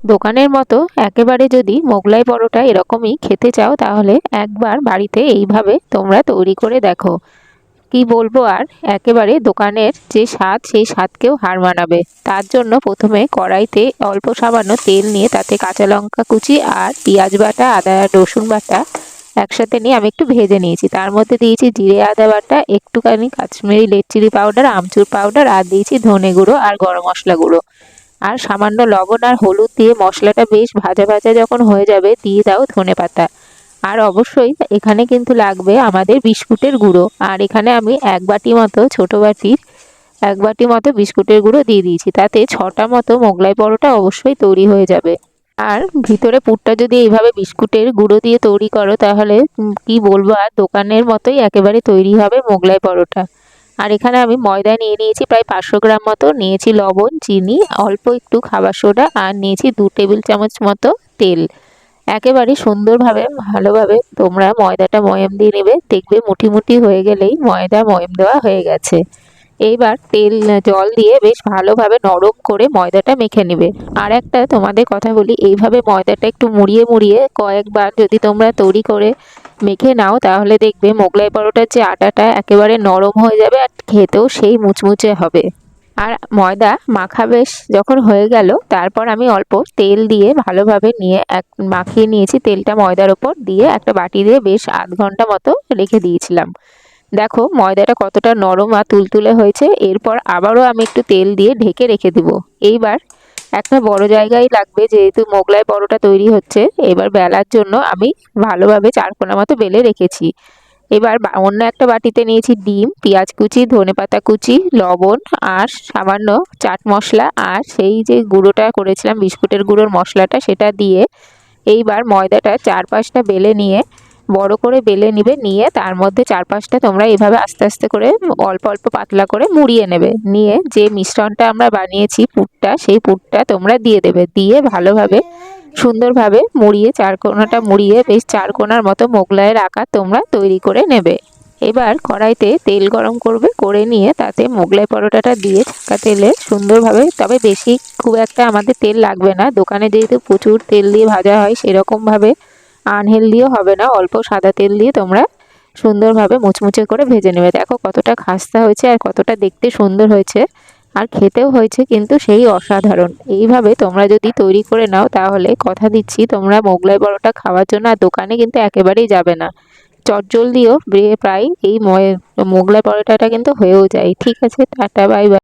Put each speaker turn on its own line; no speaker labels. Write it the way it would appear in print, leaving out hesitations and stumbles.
দোকানের মতো একেবারে যদি মোগলাই পরোটা এরকমই খেতে চাও তাহলে একবার বাড়িতে এইভাবে তোমরা তৈরি করে দেখো। কি বলবো আর, একেবারে দোকানের যে স্বাদ সেই স্বাদকেও হার মানাবে। তার জন্য প্রথমে কড়াইতে অল্প সামান্য তেল নিয়ে তাতে কাঁচা লঙ্কা কুচি আর পেঁয়াজ বাটা, আদা রসুন বাটা একসাথে নিয়ে আমি একটু ভেজে নিয়েছি। তার মধ্যে দিয়েছি জিরে আদা বাটা, একটুখানি কাশ্মীরি রেড চিলি পাউডার, আমচুর পাউডার, আর দিয়েছি ধনে গুঁড়ো আর গরম মশলা গুঁড়ো, আর সামান্য লবণ আর হলুদ দিয়ে মশলাটা বেশ ভাজা ভাজা যখন হয়ে যাবে দিয়ে দাও ধনেপাতা। আর অবশ্যই এখানে কিন্তু লাগবে আমাদের বিস্কুটের গুঁড়ো। আর এখানে আমি এক বাটি মতো, ছোটো বাটির এক বাটি মতো বিস্কুটের গুঁড়ো দিয়ে দিয়েছি। তাতে 6টা মতো মোগলাই পরোটা অবশ্যই তৈরি হয়ে যাবে। আর ভিতরে পুরটা যদি এইভাবে বিস্কুটের গুঁড়ো দিয়ে তৈরি করো তাহলে কি বলবো আর, দোকানের মতোই একেবারে তৈরি হবে মোগলাই পরোটা। আর এখানে আমি ময়দা নিয়ে নিয়েছি প্রায় 500 গ্রাম মতো, নিয়েছি লবণ, চিনি, অল্প একটু খাবার সোডা, আর নিয়েছি 2 টেবিল চামচ মতো তেল। একেবারে সুন্দরভাবে ভালোভাবে তোমরা ময়দাটা ময়াম দিয়ে নেবে। দেখবে মুঠি মুঠি হয়ে গেলেই ময়দা ময়াম দেওয়া হয়ে গেছে। এইবার জল দিয়ে বেশ ভালোভাবে নরম করে ময়দাটা মেখে নেবে। আর একটা তোমাদের কথা বলি, এইভাবে ময়দাটা একটু মুড়িয়ে মুড়িয়ে কয়েকবার যদি তোমরা তৈরি করে মেখে নাও তাহলে দেখবে মোগলাই পরোটার যে আটাটা একেবারে নরম হয়ে যাবে আর খেতেও সেই মুচমুচে হবে। আর ময়দা মাখা বেশ যখন হয়ে গেল তারপর আমি অল্প তেল দিয়ে ভালোভাবে নিয়ে মাখিয়ে নিয়েছি। তেলটা ময়দার ওপর দিয়ে একটা বাটি দিয়ে বেশ আধ ঘন্টা মতো রেখে দিয়েছিলাম। দেখো ময়দাটা কতটা নরম আর তুলতুলে হয়েছে। এরপর আবারও আমি একটু তেল দিয়ে ঢেকে রেখে দিব। এইবার একটা বড় জায়গায় লাগবে, যেহেতু মোগলাই পরোটা তৈরি হচ্ছে। এবার বেলার জন্য আমি ভালোভাবে 4 কোনা মতো বেলে রেখেছি। এবার অন্য একটা বাটিতে নিয়েছি ডিম, পেঁয়াজ কুচি, ধনেপাতা কুচি, লবণ আর সামান্য চাট মশলা, আর সেই যে গুঁড়োটা করেছিলাম বিস্কুটের গুঁড়োর মশলাটা, সেটা দিয়ে এইবার ময়দাটা 4-5টা বেলে নিয়ে বড় করে বেলে নিবে। নিয়ে তার মধ্যে 4-5টা তোমরা এইভাবে আস্তে আস্তে করে অল্প অল্প পাতলা করে মুড়িয়ে নেবে। নিয়ে যে মিশ্রণটা আমরা বানিয়েছি পুরটা, সেই পুরটা তোমরা দিয়ে দেবে। দিয়ে ভালোভাবে সুন্দরভাবে মুড়িয়ে 4 কোণাটা মুড়িয়ে বেশ 4 কোণার মতো মোগলাইয়ের আকার তোমরা তৈরি করে নেবে। এবার কড়াইতে তেল গরম করবে, করে নিয়ে তাতে মোগলাই পরোটাটা দিয়ে ছাঁকা তেলে সুন্দরভাবে, তবে বেশি খুব একটা আমাদের তেল লাগবে না, দোকানে যেহেতু প্রচুর তেল দিয়ে ভাজা হয় সেরকমভাবে আনহেলদিও হবে না। অল্প সাদা তেল দিয়ে তোমরা সুন্দরভাবে মুচমুচে করে ভেজে নেবে। দেখো কতটা খাস্তা হয়েছে আর কতটা দেখতে সুন্দর হয়েছে, আর খেতেও হয়েছে কিন্তু সেই অসাধারণ। এইভাবে তোমরা যদি তৈরি করে নাও তাহলে কথা দিচ্ছি তোমরা মোগলাই পরোটা খাওয়ার জন্য আর দোকানে কিন্তু একেবারেই যাবে না। চটজলদিও প্রায় এই মোগলাই পরোটাটা কিন্তু হয়েও যায়। ঠিক আছে, টাটা, বাই বাই।